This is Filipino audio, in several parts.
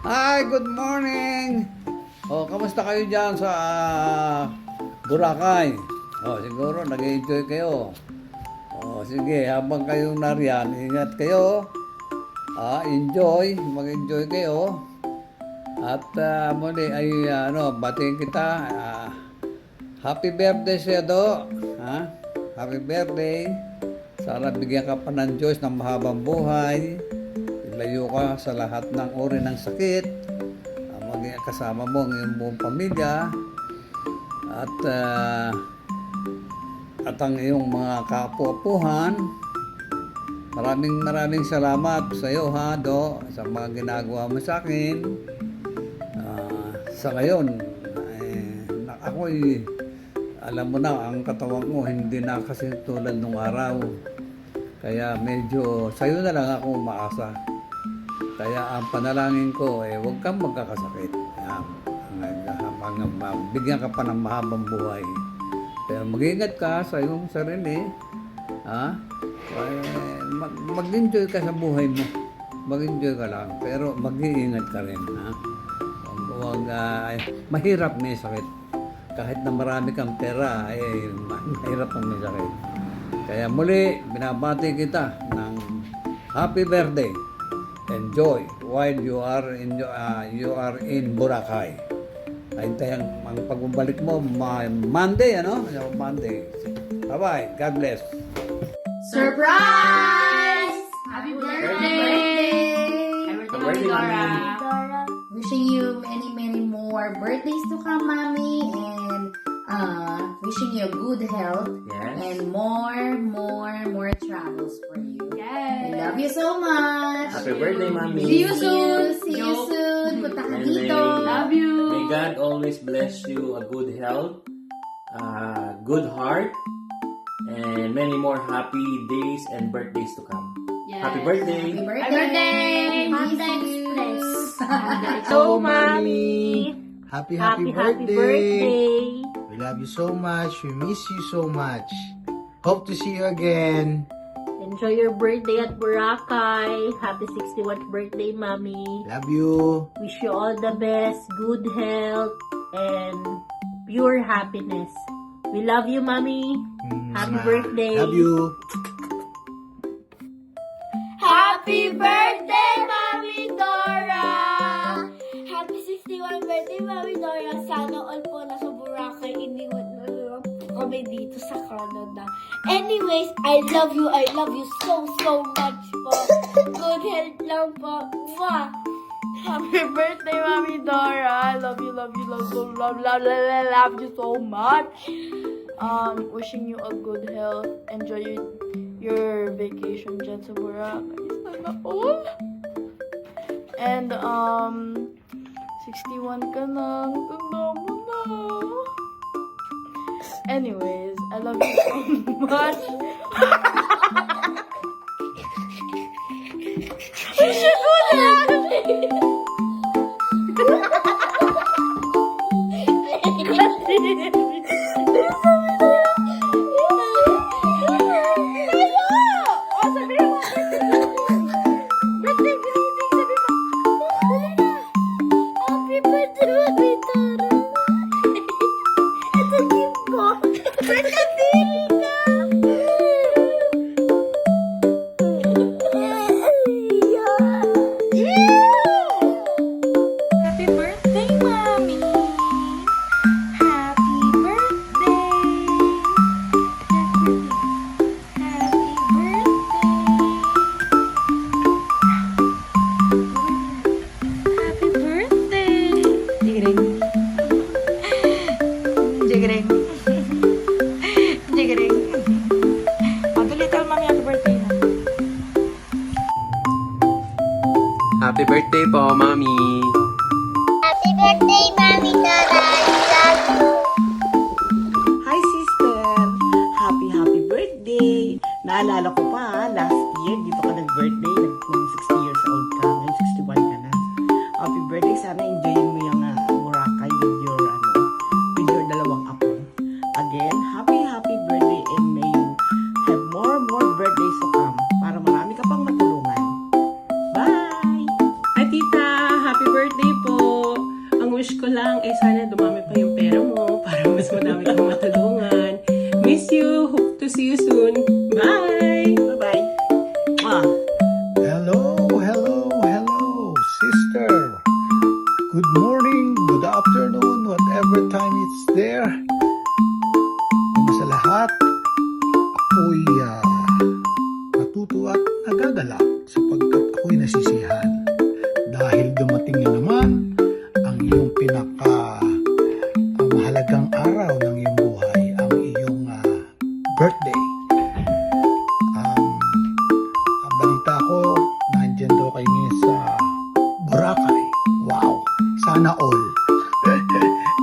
Hi, good morning! Kamusta kayo dyan sa Boracay? Siguro nag-enjoy kayo. Sige, habang kayong nariyan, ingat kayo. Mag-enjoy kayo. At muli ay batiin kita. Happy birthday siya do. Happy birthday. Sana bigyan ka pa ng Diyos ng mahabang buhay. Ilayo ka sa lahat ng uri ng sakit. Maging kasama mo ang iyong buong pamilya. At ang iyong mga kaapu-apuhan. Maraming salamat sa iyo Do, sa mga ginagawa mo sa akin. Sa ngayon, ako'y alam mo na, ang katawan ko hindi na kasi tulad nung araw. Kaya medyo sa'yo na lang ako umaasa. Kaya ang panalangin ko, huwag kang magkakasakit. Bigyan ka pa ng mahabang buhay. Pero mag-ingat ka sa iyong sarili. Mag-enjoy ka sa buhay mo. Mag-enjoy ka lang. Pero mag-iingat ka rin. Mahirap may sakit. Kahit na marami kang pera, mahirap ang may sakit. Kaya muli, binabati kita ng happy birthday. Enjoy while you are in Boracay. Hintayin ang pagbabalik mo Monday, Monday. Bye-bye. God bless. Surprise! Happy birthday! Happy birthday, Dora. Wishing you many more birthdays to come, Mommy, and wishing you good health and more travels for you. Yes. I love you so much. Happy birthday, Mommy. See you soon. Punta ka dito. Love you. May God always bless you a good health, good heart, and many more happy days and birthdays to come. Yes. Happy birthday. Happy birthday. Panda Miss you. Express. So, Mommy. Happy Happy birthday. birthday. We love you so much. We miss you so much. Hope to see you again. Enjoy your birthday at Boracay. Happy 61st birthday, Mommy. Love you. Wish you all the best, good health, and pure happiness. We love you, Mommy. Happy birthday. Love you. Happy birthday, Mami Dora! Happy 61st birthday, Mami Dora. Sana all po nasa Boracay, iniwan na lang po kami dito sa Canada. Anyways, I love you so much po. Good health lang po. Mwah! Happy birthday, Mami Dora. I love you so much. Wishing you a good health. Enjoy your vacation dyan sa Boracay. Sana all. And, 61 ka na. Tanda mo na. Anyways, I love you so much. Wish ko Happy birthday, Mommy! Happy birthday! Happy birthday! Jigreng. Jigreng. Jigreng. Dali, tell Mommy happy birthday na. Happy birthday po, Mommy. Happy birthday, Mami Dora. I love you. Hi, sister! Happy birthday! Naalala ko pa, last year, di pa ka nag-birthday, nung 60 years old ka, ngayon 61 ka na. Happy birthday, sana enjoyin mo yung Boracay with your dalawang apo. Again, happy birthday and may you have more birthdays to come para marami ka pang matulungan. Bye! Hi, Tita! Happy birthday! lang, sana dumami pa yung pera mo para mas madami kang matulungan. Miss you. Hope to see you soon. Bye! Bye-bye. Hello, sister. Good morning, good afternoon, whatever time it's there. Una sa lahat, ako'y natutuwa at nagagalak sapagkat ako'y nasisihan. Dahil dumating na naman ang iyong mahalagang araw ng iyong buhay, ang iyong birthday. Ang balita ko, nandyan daw kayo ngayon sa Boracay. Wow, sana all.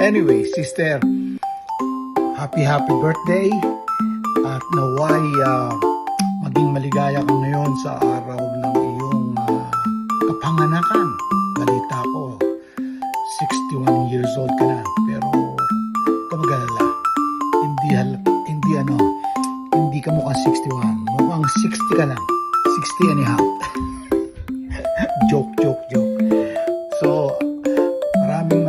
Anyway, sister, happy birthday at naway maging maligaya ka ngayon sa araw ng iyong kapanganakan. Balita ko, 61 years old ka na, pero kamagalala, hindi ka mukhang 61, mukhang 60 ka lang, 60 and a half. joke. So, maraming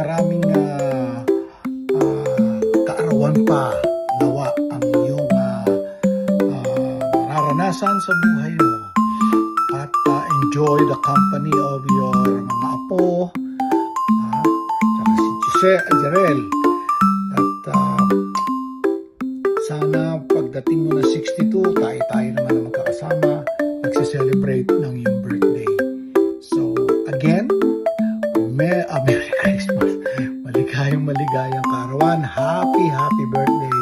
kaarawan pa nawa ang iyong mararanasan sa buhay mo at enjoy the company of your mga apo, saka si Jarel, at sana pagdating mo na 62, tayo naman na magkakasama nagse-celebrate ng iyong birthday. So again, Merry Christmas. Maligayang karawan. Happy birthday,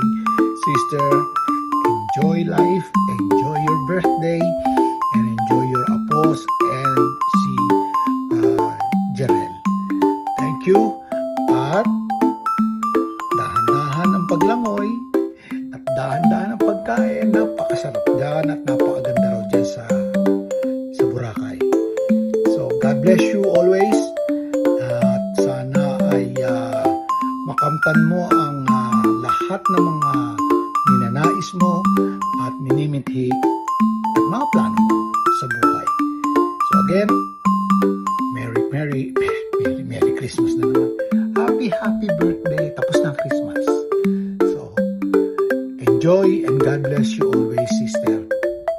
sister. Enjoy life, enjoy your birthday, and enjoy your apos and si Jarel. Thank you. At dahan-dahan ang paglangoy at dahan-dahan ang pagkain. Napakasarap dyan at napakaganda raw dyan sa Boracay. So, God bless you always. At sana ay makamtan mo ang lahat ng mga ninanais mo at minimithi at mga plano mo sa buhay. So again, Merry Christmas na naman. Happy birthday. Tapos na ang Christmas. So, enjoy and God bless you always, sister.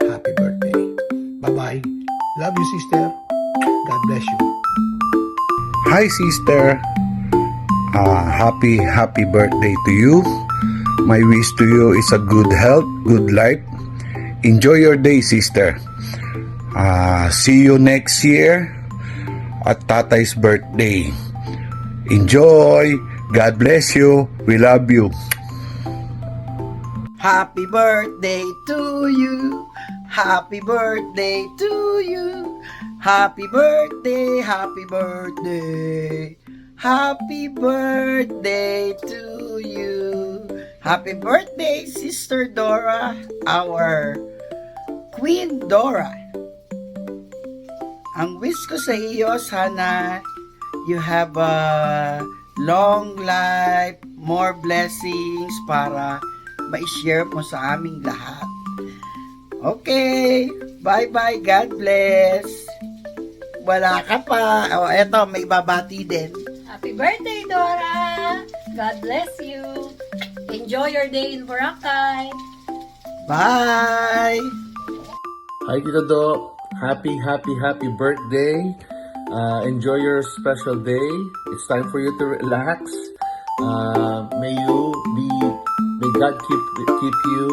Happy birthday. Bye-bye. Love you, sister. God bless you. Hi, sister. Happy birthday to you. My wish to you is a good health, good life. Enjoy your day, sister. See you next year at Tatay's birthday. Enjoy. God bless you. We love you. Happy birthday to you. Happy birthday to you. Happy birthday, happy birthday. Happy birthday to you. Happy birthday, Sister Dora, our Queen Dora. Ang wish ko sa iyo, sana you have a long life, more blessings para ma-share mo sa aming lahat. Okay, bye-bye, God bless. Wala ka pa. O, eto, may babati din. Happy birthday, Dora! God bless you. Enjoy your day in Boracay. Bye! Hi, Tito Do. Happy birthday. Enjoy your special day. It's time for you to relax. May God keep you,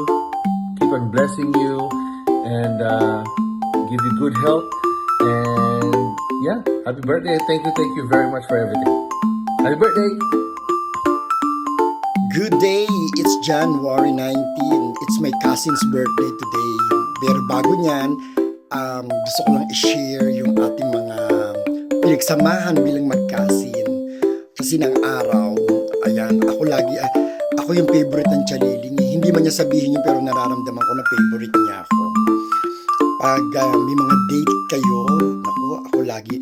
keep on blessing you, and give you good health. And yeah, happy birthday. Thank you very much for everything. Happy birthday. Good day, it's January 19. It's my cousin's birthday today. Pero bago niyan, gusto ko lang i-share yung ating mga pinagsamahan bilang mag-cousin. Kasi ng araw, ayan, ako yung favorite ng Chaliling. Hindi man niya sabihin yun, pero nararamdaman ko na favorite niya ako. Pag may mga date kayo, ako lagi,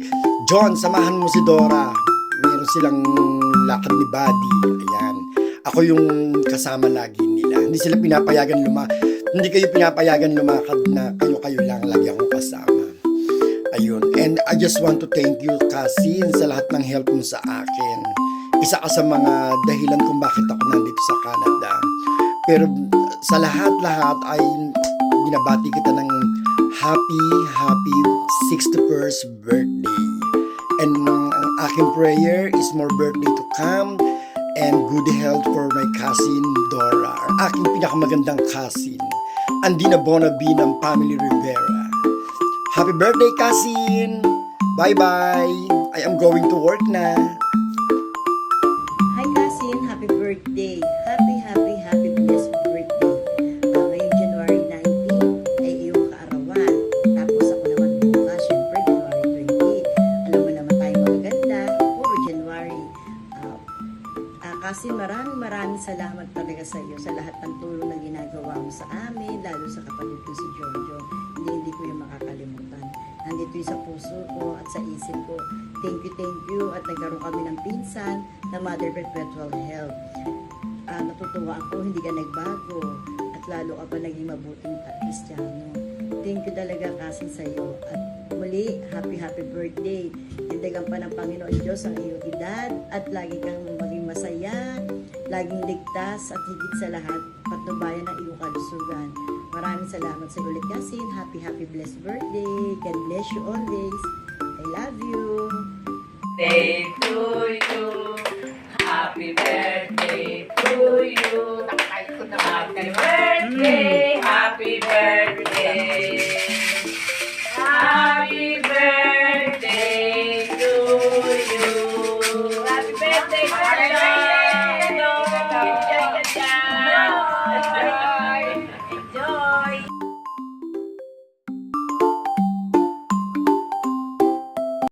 John, samahan mo si Dora. Meron silang lakad ni Buddy. Ayan. Ako yung kasama lagi nila. Hindi kayo pinapayagan lumakad na kayo lang, lagi akong kasama. Ayun. And I just want to thank you, cousin, sa lahat ng help mo sa akin. isa ka sa mga dahilan kung bakit ako nandito sa Canada. Pero sa lahat-lahat ay binabati kita ng happy 61st birthday. And ang aking prayer is more birthday to come and good health for my cousin Dora, ang aking pinakamagandang cousin, Andina Bonabi ng Family Rivera. Happy birthday, cousin! Bye-bye! I am going to work na. Hi cousin, happy birthday. Happy blessed birthday. Ngayong January 19 ay iyong kaarawan. Tapos ako naman bukas, syempre January 20. Alam mo naman tayo magaganda, puro January. Kasi maraming salamat talaga sa iyo sa lahat ng tulong na ginagawa mo sa amin, lalo sa kapatid ko si Jojo. Hindi ko yung makakalimutan. Nandito yung sa puso ko at sa isip ko. Thank you. At nagkaroon kami ng pinsan na Mother Perpetual Health. Natutuwa ako, hindi ka nagbago. At lalo ka pa naging mabuting Kristiyano. Thank you talaga kasi sa iyo. At muli, happy birthday. Hindagan pa ng Panginoon Diyos ang iyong edad at lagi kang maging masaya, laging ligtas at higit sa lahat, patnubayan ng iyong kalusugan. Maraming salamat sa ulit cousin. Happy blessed birthday. God bless you always. I love you. Day to you. Happy birthday to you. Happy birthday